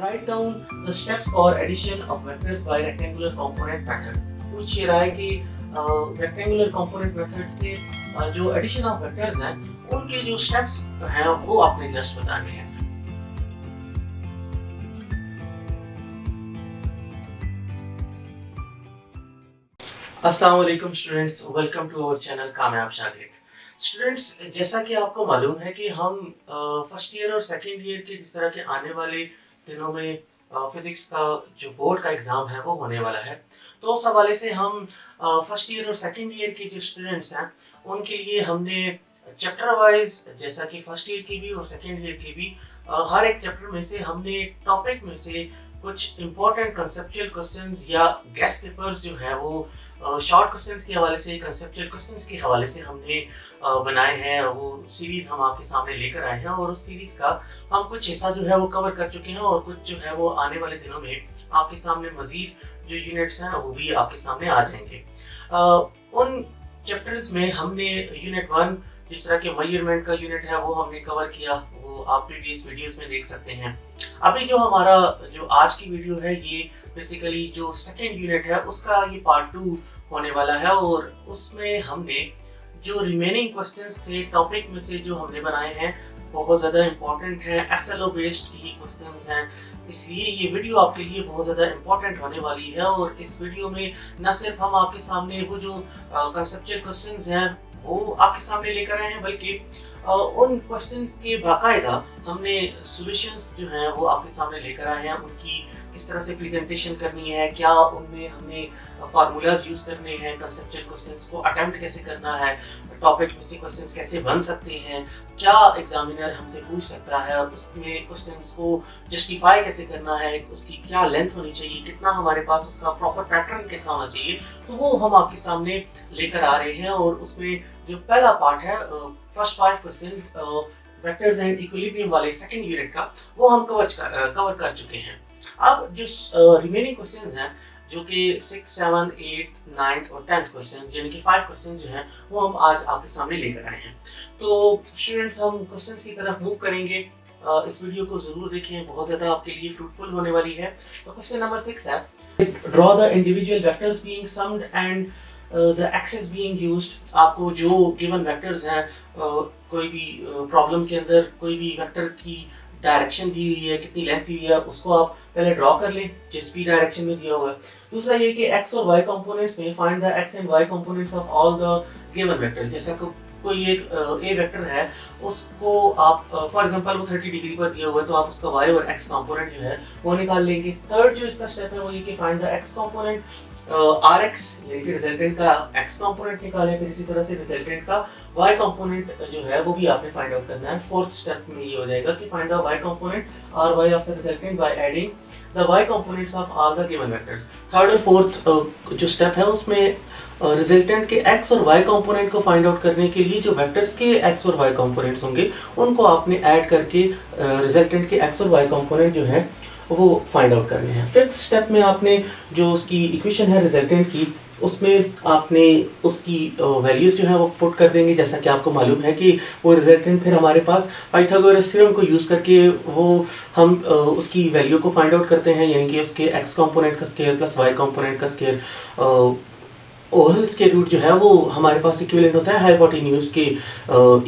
write down the steps for addition of vectors by rectangular component method. पूछ ये रहा है कि रेक्टेंगुलर कंपोनेंट मेथड से जो एडिशन ऑफ वेक्टर्स हैं उनके जो स्टेप्स हैं वो आपने जस्ट बताने हैं। अस्सलाम वालेकुम students, welcome to our channel Kamyab Shagird. Students, जैसा कि आपको मालूम है कि हम फर्स्ट ईयर और सेकंड ईयर के जिस तरह के आने वाले दिनों में फिजिक्स का जो बोर्ड का एग्ज़ाम है वो होने वाला है, तो उस हवाले से हम फर्स्ट ईयर और सेकंड ईयर के जो स्टूडेंट्स हैं उनके लिए हमने चैप्टर वाइज, जैसा कि फर्स्ट ईयर की भी और सेकंड ईयर की भी, हर एक चैप्टर में से हमने टॉपिक में से कुछ इंपॉर्टेंट कंसेप्चुअल क्वेश्चंस या गेस्ट पेपर्स जो है वो शॉर्ट क्वेश्चंस के हवाले से, कंसेप्चुअल क्वेश्चंस के हवाले से हमने बनाए हैं। वो सीरीज़ हम आपके सामने लेकर आए हैं और उस सीरीज़ का हम कुछ हिस्सा जो है वो कवर कर चुके हैं और कुछ जो है वो आने वाले दिनों में आपके सामने मज़ीद जो यूनिट्स हैं वो भी आपके सामने आ जाएंगे। उन चैप्टर्स में हमने यूनिट 1 जिस तरह के मेजरमेंट का यूनिट है वो हमने कवर किया, वो आप प्रीवियस वीडियोस में देख सकते हैं। अभी जो हमारा जो आज की वीडियो है ये बेसिकली जो सेकंड यूनिट है उसका ये पार्ट 2 होने वाला है और उसमें हमने जो रिमेनिंग क्वेश्चंस थे टॉपिक में से जो हमने बनाए हैं बहुत ज़्यादा इंपॉर्टेंट है, एसएलओ बेस्ड ये क्वेश्चंस हैं, इसलिए ये वीडियो आपके लिए बहुत ज़्यादा इंपॉर्टेंट होने वाली है। और इस वीडियो में न सिर्फ हम आपके सामने वो जो कंसेप्चुअल क्वेश्चंस हैं वो आपके सामने लेकर आए हैं, बल्कि उन क्वेश्चंस के बाकायदा हमने सॉल्यूशंस जो हैं वो आपके सामने लेकर आए हैं। उनकी किस तरह से प्रेजेंटेशन करनी है, क्या उनमें हमने फार्मूलाज यूज़ करने हैं, कंसेप्चुअल क्वेश्चंस को अटेम्प्ट कैसे करना है, टॉपिक में से क्वेश्चंस कैसे बन सकते हैं, क्या एग्जामिनर हमसे पूछ सकता है, उसमें क्वेश्चंस को जस्टिफाई कैसे करना है, उसकी क्या लेंथ होनी चाहिए, कितना हमारे पास उसका प्रॉपर पैटर्न कैसा होना चाहिए, तो वो हम आपके सामने लेकर आ रहे हैं। और उसमें जो पहला पार्ट है first 5 questions vectors and equilibrium वाले सेकंड यूनिट का, वो हम कवर कर चुके हैं। अब जो रिमेनिंग क्वेश्चंस हैं जो कि 6, 7, 8, 9 और 10th क्वेश्चन यानी कि 5 क्वेश्चन जो हैं वो हम आज आपके सामने लेकर आए हैं। तो स्टूडेंट्स, हम क्वेश्चंस की तरफ मूव करेंगे। इस वीडियो को जरूर देखें, बहुत ज़्यादा आपके लिए फ्रूटफुल होने वाली है। तो क्वेश्चन नंबर 6 है, draw the individual vectors being summed and the axes being used. आपको जो गिवन वेक्टर्स हैं, कोई भी प्रॉब्लम के अंदर कोई भी वेक्टर की डायरेक्शन दी हुई है, कितनी लेंथ दी हुई है, उसको आप पहले ड्रॉ कर लें जिस भी डायरेक्शन में दिया हुआ है। दूसरा ये कि x और y कंपोनेंट्स में find the x and y components of all the given vectors. जैसा कि कोई एक a वेक्टर है, उसको आप फॉर एग्जांपल वो 30 डिग्री पर दिया हुआ है तो आप उसका y और x कंपोनेंट जो है वो निकाल लेंगे। थर्ड जो इसका स्टेप है वो ये कि find the x component rx यानी कि रिजल्टेंट का x कंपोनेंट निकालें, फिर इसी तरह से रिजल्टेंट का y कंपोनेंट जो है वो भी आपने फाइंड आउट करना है। फोर्थ स्टेप में ये हो जाएगा कि फाइंड द y कंपोनेंट और y of the resultant by adding the y components of all the given vectors. Third और फोर्थ जो स्टेप है उसमें रिजल्टेंट के x और y कंपोनेंट को फाइंड आउट करने के लिए जो वेक्टर्स के x और y कंपोनेंट्स होंगे उनको आपने ऐड करके रिजल्टेंट के x और y कंपोनेंट जो है वो फाइंड आउट करने हैं। फिफ्थ स्टेप में आपने जो उसकी इक्वेशन है रिजल्टेंट की, उसमें आपने उसकी वैल्यूज़ जो है वो पुट कर देंगे। जैसा कि आपको मालूम है कि वो रिजल्टेंट फिर हमारे पास पाइथागोरस थ्योरम को यूज़ करके वो हम उसकी वैल्यू को फाइंड आउट करते हैं, यानी कि उसके x कंपोनेंट का स्क्वायर प्लस y कंपोनेंट का स्क्वायर ओवल स्क्वायर रूट जो है वो हमारे पास इक्विवेलेंट होता है हाइपोटेन्यूज के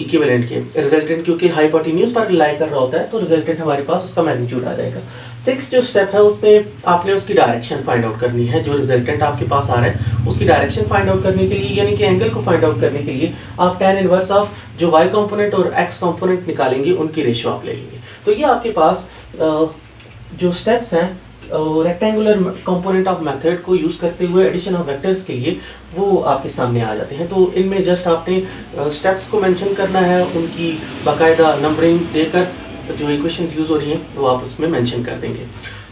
इक्विवेलेंट के। रिजल्टेंट क्योंकि हाइपोटेन्यूज पर रिलाई कर रहा होता है तो रिजल्टेंट हमारे पास उसका मैग्नीट्यूड आ जाएगा। 6 जो स्टेप है उसमें आपने उसकी डायरेक्शन फाइंड आउट करनी है। जो रिजल्टेंट आपके पास आ रहा है उसकी डायरेक्शन फाइंड आउट करने के लिए, यानी कि एंगल को फाइंड आउट करने के लिए आप tan इनवर्स ऑफ जो y कंपोनेंट और x कंपोनेंट निकालेंगे उनकी रेशियो आप ले लेंगे। तो ये आपके पास जो स्टेप्स हैं रेक्टेंगुलर कंपोनेंट ऑफ मेथड को यूज़ करते हुए एडिशन ऑफ वेक्टर्स के लिए वो आपके सामने आ जाते हैं। तो इनमें जस्ट आपने स्टेप्स को मेंशन करना है, उनकी बाकायदा नंबरिंग देकर जो इक्वेशंस यूज़ हो रही हैं वो आप उसमें मेंशन कर देंगे।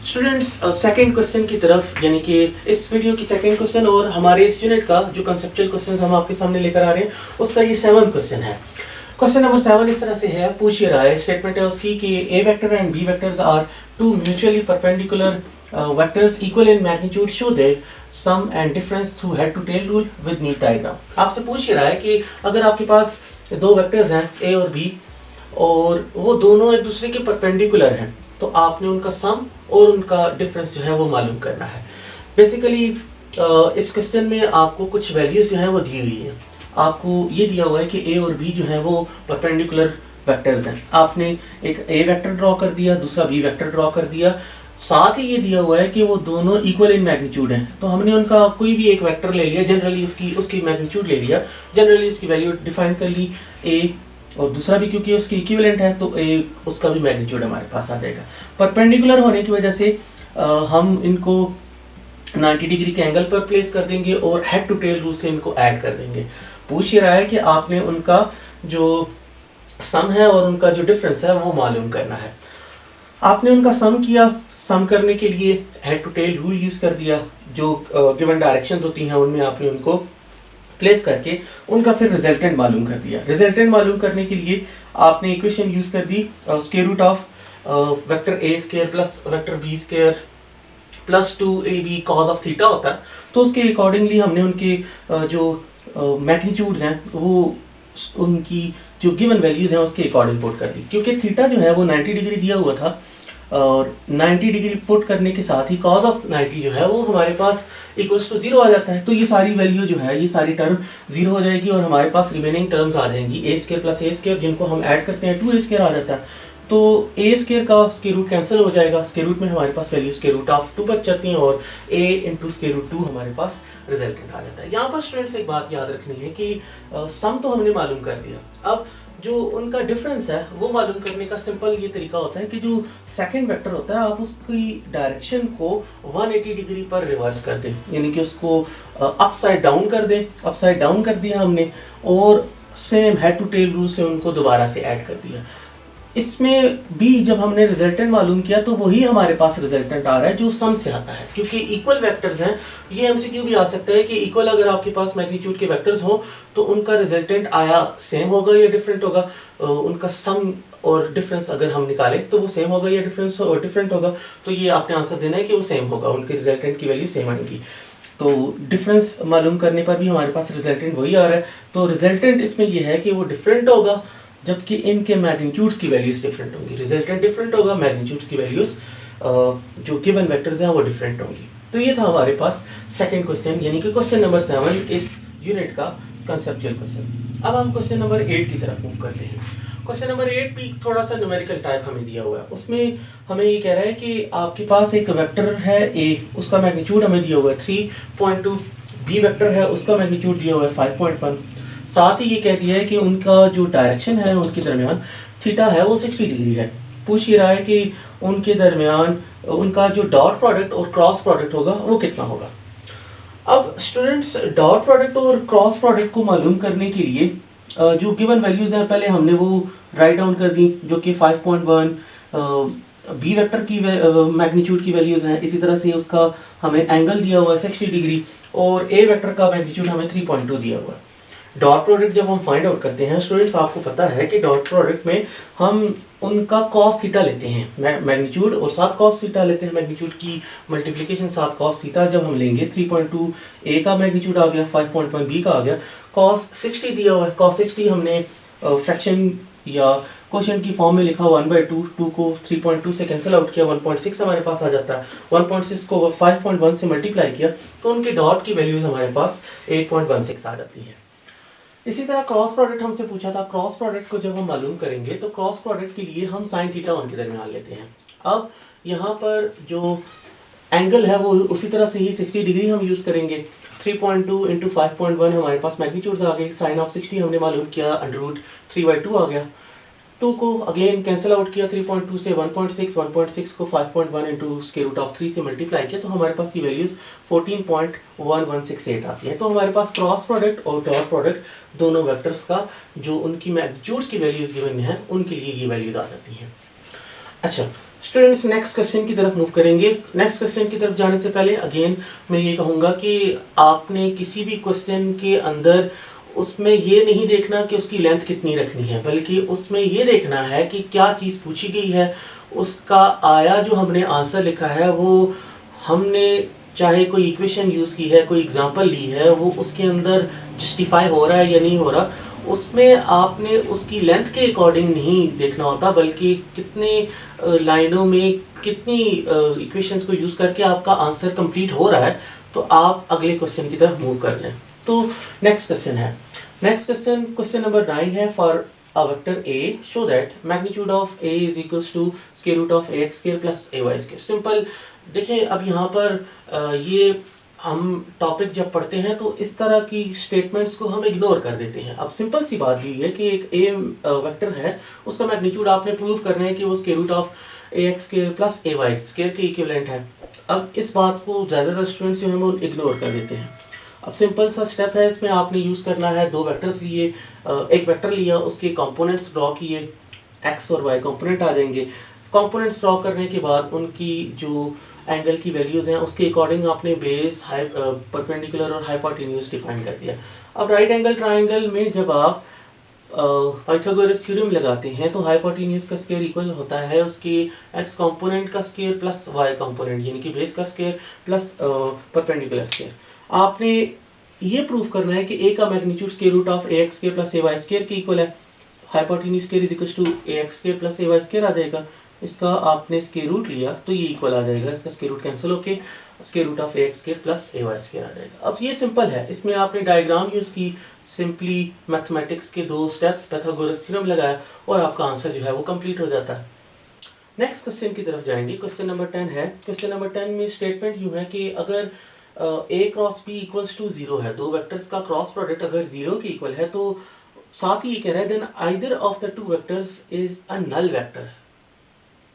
स्टूडेंट्स, सेकंड क्वेश्चन की तरफ, यानी कि इस वीडियो की सेकंड क्वेश्चन और हमारे इस यूनिट का जो कंसेप्चुअल क्वेश्चन हम आपके सामने लेकर आ रहे हैं उसका ये 7th क्वेश्चन है। क्वेश्चन नंबर 7 इस तरह से है, पूछ रहा है, स्टेटमेंट है उसकी कि A vector and B vectors are two mutually perpendicular vectors equal in magnitude, show that sum and difference through head to tail rule with neat diagram. आपसे पूछ रहा है कि अगर आपके पास दो वेक्टर्स हैं ए और बी और वो दोनों एक दूसरे के परपेंडिकुलर हैं, तो आपने उनका सम और उनका डिफरेंस जो है वो मालूम करना है। बेसिकली इस क्वेश्चन में आपको कुछ वैल्यूज जो है वो दी हुई हैं। आपको ये दिया हुआ है कि ए और बी जो है वो परपेंडिकुलर वेक्टर्स हैं। आपने एक ए वेक्टर ड्रॉ कर दिया, दूसरा बी वेक्टर ड्रॉ कर दिया, साथ ही ये दिया हुआ है कि वो दोनों इक्वल इन मैग्नीट्यूड हैं। तो हमने उनका कोई भी एक वेक्टर ले लिया, जनरली उसकी मैग्नीट्यूड ले लिया, जनरली उसकी वैल्यू डिफाइन कर ली ए, और दूसरा भी क्योंकि उसकी इक्विवेलेंट है तो ए उसका भी मैग्नीट्यूड हमारे पास आ जाएगा। परपेंडिकुलर होने की वजह से हम इनको 90 डिग्री के एंगल पर प्लेस कर देंगे और हेड टू टेल रूल से इनको ऐड कर देंगे। पूछ ये रहा है कि आपने उनका जो सम है और उनका जो डिफरेंस है वो मालूम करना है। आपने उनका सम किया, सम करने के लिए head to tail rule use कर दिया, जो गिवन डायरेक्शंस होती हैं उनमें आपने उनको प्लेस करके उनका फिर रिजल्टेंट मालूम कर दिया। रिजल्टेंट मालूम करने के लिए आपने इक्वेशन यूज़ कर दी square root of vector A square plus vector B square plus 2ab cos of theta होता है। तो उसके अकॉर्डिंगली हमने उनके जो मैग्नीट्यूड्स हैं वो उनकी जो गिवन वैल्यूज़ हैं उसके अकॉर्डिंग पुट कर दी। क्योंकि थीटा जो है वो 90 डिग्री दिया हुआ था और 90 डिग्री पुट करने के साथ ही कॉज ऑफ 90 जो है वो हमारे पास इक्वल्स टू 0 आ जाता है। तो ये सारी वैल्यू जो है, ये सारी टर्म 0 हो जाएगी और हमारे पास रिमेनिंग टर्म्स आ जाएंगी ए स्क्वायर प्लस ए स्क्वायर, जिनको हम ऐड करते हैं 2a स्क्वायर आ जाता है। तो ए स्क्वायर का स्क्वायर रूट कैंसिल हो जाएगा, स्क्वायर रूट में हमारे पास वैल्यू स्क्वायर रूट ऑफ 2 बच जाती हैं और a इंटू स्क्वायर रूट 2 हमारे पास रिजल्टेंट आ जाता है। यहाँ पर स्टूडेंट्स एक बात याद रखनी है कि सम तो हमने मालूम कर दिया, अब जो उनका डिफरेंस है वो मालूम करने का सिंपल ये तरीका होता है कि जो सेकंड वेक्टर होता है आप उसकी डायरेक्शन को 180 डिग्री पर रिवर्स कर दें, यानी कि उसको अपसाइड डाउन कर दें। अपसाइड डाउन कर दिया हमने और same head to tail rule से उनको दोबारा से ऐड कर दिया। इसमें भी जब हमने रिजल्टेंट मालूम किया तो वही हमारे पास रिजल्टेंट आ रहा है जो सम से आता है, क्योंकि इक्वल वेक्टर्स हैं। ये एमसीक्यू भी आ सकता है कि इक्वल अगर आपके पास मैग्नीट्यूड के वेक्टर्स हो तो उनका रिजल्टेंट आया सेम होगा या डिफरेंट होगा। उनका सम और डिफरेंस अगर हम निकालें तो वो सेम होगा या डिफरेंट होगा। तो ये आपने आंसर देना है कि वो सेम होगा, उनके रिजल्टेंट की वैल्यू सेम आएंगी। तो डिफरेंस मालूम करने पर भी हमारे पास रिजल्टेंट वही आ रहा है। तो रिजल्टेंट इसमें यह है कि वो डिफरेंट होगा जबकि इनके मैग्नीट्यूड्स की वैल्यूज डिफरेंट होंगी। रिजल्टेंट डिफरेंट होगा, मैग्नीट्यूड्स की वैल्यूज जो गिवन वेक्टर्स हैं वो डिफरेंट होंगी। तो ये था हमारे पास सेकंड क्वेश्चन, यानी कि क्वेश्चन नंबर 7 इस यूनिट का कंसेप्चुअल क्वेश्चन। अब हम क्वेश्चन नंबर 8 की तरफ मूव करते हैं। क्वेश्चन नंबर 8 भी थोड़ा सा न्यूमेरिकल टाइप हमें दिया हुआ है। उसमें हमें ये कह रहा है कि आपके पास एक वेक्टर है ए, उसका मैग्नीट्यूड हमें दिया हुआ है 3.2, बी वेक्टर है उसका मैग्नीट्यूड दिया हुआ है 5.1। साथ ही ये कह दिया है कि उनका जो डायरेक्शन है उनके दरमियान थीटा है वो 60 डिग्री है। पूछ ये रहा है कि उनके दरमियान उनका जो डॉट प्रोडक्ट और क्रॉस प्रोडक्ट होगा वो कितना होगा। अब स्टूडेंट्स, डॉट प्रोडक्ट और क्रॉस प्रोडक्ट को मालूम करने के लिए जो गिवन वैल्यूज हैं पहले हमने वो राइट डाउन कर दी, जो कि 5.1 बी वेक्टर की मैग्नीट्यूड की वैल्यूज हैं। इसी तरह से उसका हमें एंगल दिया हुआ है 60 डिग्री और ए वेक्टर का मैग्नीट्यूड हमें 3.2 दिया हुआ है। डॉट प्रोडक्ट जब हम फाइंड आउट करते हैं स्टूडेंट्स, आपको पता है कि डॉट प्रोडक्ट में हम उनका कॉस थीटा लेते हैं, मैग्नीट्यूड और साथ कॉस थीटा लेते हैं। मैग्नीट्यूड की मल्टीप्लिकेशन साथ कॉस थीटा जब हम लेंगे, 3.2 ए का मैग्नीट्यूड आ गया, 5.1 बी का आ गया, कॉस 60 दिया हुआ है। कॉस 60 हमने फ्रैक्शन या क्वेश्चन की फॉर्म में लिखा 1/2, 2 को 3.2 से कैंसिल आउट किया, 1.6 हमारे पास आ जाता है। 1.6 को 5.1 से मल्टीप्लाई किया तो उनके डॉट की वैल्यूज हमारे पास 8.16 आ जाती है। इसी तरह क्रॉस प्रोडक्ट हमसे पूछा था। क्रॉस प्रोडक्ट को जब हम मालूम करेंगे तो क्रॉस प्रोडक्ट के लिए हम साइन थीटा उनके दरमियान लेते हैं। अब यहाँ पर जो एंगल है वो उसी तरह से ही 60 डिग्री हम यूज़ करेंगे। 3.2 इंटू 5.1 हमारे पास मैग्नीट्यूड्स आ गए। साइन ऑफ 60 हमने मालूम किया, √3/2 आ गया। 2 को अगेन कैंसिल आउट किया, 3.2 से 1.6 को 5.1 इंटू स्क्वायर रूट ऑफ 3 से मल्टीप्लाई किया तो हमारे पास ये वैल्यूज़ 14.1168 आती है। तो हमारे पास क्रॉस प्रोडक्ट और डॉट प्रोडक्ट दोनों वेक्टर्स का जो उनकी मैग्नीट्यूड्स की वैल्यूज़ गिवन हैं उनके लिए ये वैल्यूज़ आ जाती हैं। अच्छा स्टूडेंट्स, नेक्स्ट क्वेश्चन की तरफ मूव करेंगे। नेक्स्ट क्वेश्चन की तरफ जाने से पहले अगेन मैं ये कहूँगा कि आपने किसी भी क्वेश्चन के अंदर उसमें ये नहीं देखना कि उसकी लेंथ कितनी रखनी है, बल्कि उसमें ये देखना है कि क्या चीज़ पूछी गई है, उसका आया जो हमने आंसर लिखा है वो हमने चाहे कोई इक्वेशन यूज़ की है, कोई एग्जांपल ली है, वो उसके अंदर जस्टिफाई हो रहा है या नहीं हो रहा, उसमें आपने उसकी लेंथ के अकॉर्डिंग नहीं देखना होता, बल्कि कितने लाइनों में कितनी इक्वेशंस को यूज़ करके आपका आंसर कंप्लीट हो रहा है, तो आप अगले क्वेश्चन की तरफ मूव कर जाएं। तो नेक्स्ट क्वेश्चन है, क्वेश्चन नंबर 9 है, for a vector a show that magnitude of a is equals to square root of ax square plus ay square। Simple देखिए, अब यहाँ पर ये हम टॉपिक जब पढ़ते हैं तो इस तरह की स्टेटमेंट्स को हम इग्नोर कर देते हैं। अब सिंपल सी बात ये है कि एक a वेक्टर है, उसका मैग्नीट्यूड आपने प्रूव करना है कि वो square root of ax square plus ay square के इक्विवेलेंट है। अब इस बात को ज़्यादातर स्टूडेंट्स जो हम इग्नोर कर देते हैं। अब सिंपल सा स्टेप है, इसमें आपने यूज़ करना है, दो वेक्टर्स लिए, एक वेक्टर लिया, उसके कंपोनेंट्स ड्रॉ किए, एक्स और वाई कंपोनेंट आ जाएंगे। कंपोनेंट्स ड्रॉ करने के बाद उनकी जो एंगल की वैल्यूज़ हैं उसके अकॉर्डिंग आपने बेस, परपेंडिकुलर और हाइपोटेन्यूज डिफाइन कर दिया। अब राइट एंगल ट्राइंगल में जब आप पाइथागोरस थ्योरम लगाते हैं तो हाइपोटेन्यूज का स्क्वायर इक्वल होता है उसके एक्स कंपोनेंट का स्क्वायर प्लस वाई कंपोनेंट, यानी कि बेस का स्क्वायर प्लस परपेंडिकुलर स्क्वायर। आपने ये प्रूव करना है कि a का magnitude square root of ax square plus ay square के इक्वल है। Hypotenuse square is equal to ax square plus ay square आ जाएगा। इसका आपने स्क्वायर रूट लिया तो ये इक्वल आ जाएगा, इसका स्क्वायर रूट कैंसिल होके square root of ax square plus ay square आ जाएगा। अब ये सिंपल है, इसमें आपने डायग्राम यूज़ की, सिंपली मैथमेटिक्स के दो स्टेप्स, पाइथागोरस थ्योरम लगाया और आपका आंसर जो है वो कंप्लीट हो जाता है। नेक्स्ट क्वेश्चन की तरफ जाएंगे। क्वेश्चन नंबर 10 है। क्वेश्चन नंबर 10 में स्टेटमेंट यूँ है कि अगर a cross b equals to 0 है, दो वेक्टर्स का क्रॉस प्रोडक्ट अगर 0 के इक्वल है, तो साथ ही ये कह रहा है then either of the two vectors is a null vector.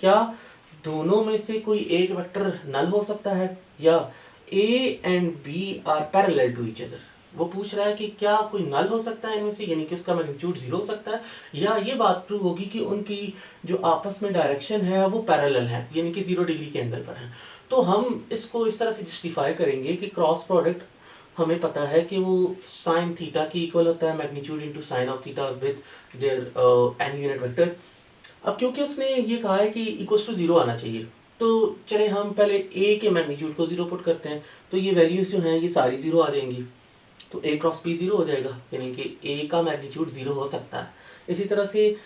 क्या दोनों में से कोई एक वेक्टर नल हो सकता है, या a and b are parallel to each other. वो पूछ रहा है कि क्या कोई नल हो सकता है इनमें से, यानी कि उसका मैग्नीट्यूड 0 हो सकता है, या ये बात प्रूव होगी कि उनकी जो आपस में डायरेक्शन है वो पैरेलल है, यानी कि 0 डिग्री के एंगल पर है। तो हम इसको इस तरह से जस्टिफाई करेंगे कि क्रॉस प्रोडक्ट हमें पता है कि वो साइन थीटा की इक्वल होता है, magnitude into sine of theta with their an unit vector. अब क्योंकि उसने ये कहा है कि इक्वल्स टू 0 आना चाहिए, तो चले हम पहले a के मैग्नीट्यूड को 0 पुट करते हैं, तो ये वैल्यूज जो हैं ये सारी 0 आ जाएंगी, तो a क्रॉस b 0 हो जाएगा, यानी कि a का मैग्नीट्यूड 0 हो सकता है। इसी तरह से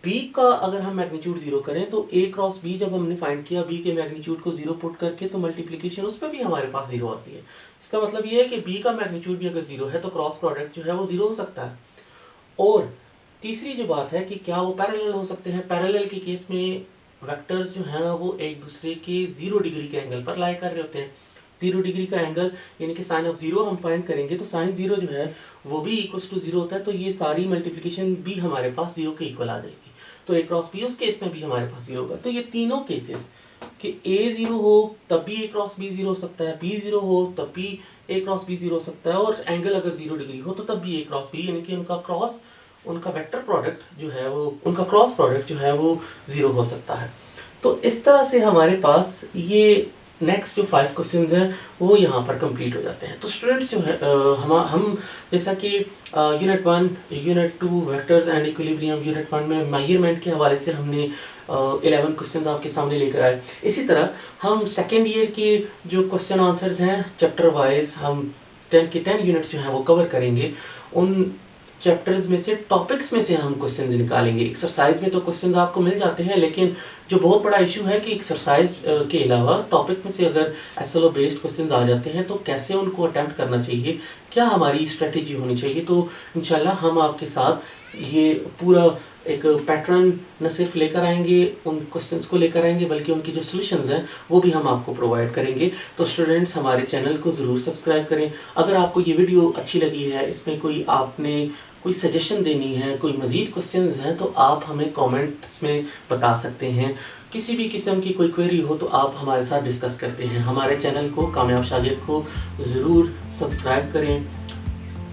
b का अगर हम मैग्नीट्यूड 0 करें तो a क्रॉस b जब हमने फाइंड किया b के मैग्नीट्यूड को 0 पुट करके, तो मल्टीप्लिकेशन उस पर भी हमारे पास 0 आती है। इसका मतलब ये है कि b का मैग्नीट्यूड भी अगर 0 है तो क्रॉस प्रोडक्ट जो है वो 0 हो सकता है। और तीसरी जो बात है कि क्या वो पैरेलल हो सकते हैं। पैरेलल के केस में वेक्टर्स जो हैं वो एक दूसरे के 0 डिग्री के एंगल पर लाई कर रहे होते हैं। 0 डिग्री का एंगल यानी कि साइन ऑफ 0 हम फाइंड करेंगे, तो साइन 0 जो है वो भी इक्वल्स टू 0 होता है, तो ये सारी मल्टीप्लिकेशन भी हमारे पास 0 के इक्वल आ जाएगी। तो a क्रॉस b उस केस में भी हमारे पास 0 होगा। तो ये तीनों केसेस कि a 0 हो तब भी a क्रॉस b 0 हो सकता है, b 0 हो तब भी a क्रॉस b 0 हो सकता है, और एंगल अगर 0 डिग्री हो तो तब भी a क्रॉस b, यानी कि उनका वेक्टर प्रोडक्ट जो है वो, उनका क्रॉस प्रोडक्ट जो है वो 0 हो सकता है। तो इस तरह से हमारे पास ये नेक्स्ट जो 5 क्वेश्चंस हैं वो यहाँ पर कंप्लीट हो जाते हैं। तो स्टूडेंट्स जो है हम जैसा कि unit 1, unit 2 vectors and equilibrium, unit 1 में मेजरमेंट के हवाले से हमने 11 क्वेश्चंस आपके सामने लेकर आए। इसी तरह हम सेकेंड ईयर के जो क्वेश्चन आंसर्स हैं चैप्टर वाइज हम 10 के 10 यूनिट्स जो हैं वो कवर करेंगे। उन चैप्टर्स में से, टॉपिक्स में से हम क्वेश्चंस निकालेंगे। एक्सरसाइज में तो क्वेश्चंस आपको मिल जाते हैं, लेकिन जो बहुत बड़ा इशू है कि एक्सरसाइज के अलावा टॉपिक में से अगर एसएलओ बेस्ड क्वेश्चंस आ जाते हैं तो कैसे उनको अटेम्प्ट करना चाहिए, क्या हमारी स्ट्रेटेजी होनी चाहिए। तो इंशाल्लाह हम आपके साथ ये पूरा एक पैटर्न न सिर्फ लेकर आएंगे, उन क्वेश्चंस को लेकर आएंगे, बल्कि उनकी जो सॉल्यूशंस हैं वो भी हम आपको प्रोवाइड करेंगे। तो स्टूडेंट्स हमारे चैनल को ज़रूर सब्सक्राइब करें। अगर आपको ये वीडियो अच्छी लगी है, इसमें आपने कोई सजेशन देनी है, कोई मज़ीद क्वेश्चंस हैं, तो आप हमें कमेंट्स में बता सकते हैं। किसी भी किस्म की कोई क्वेरी हो तो आप हमारे साथ डिस्कस करते हैं। हमारे चैनल को, कामयाब शागिर्द को ज़रूर सब्सक्राइब करें।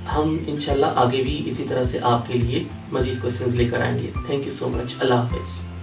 हम इंशाल्लाह आगे भी इसी तरह से आपके लिए मज़ीद क्वेश्चंस लेकर आएंगे। Thank you so much. अल्लाह हाफ़िज़।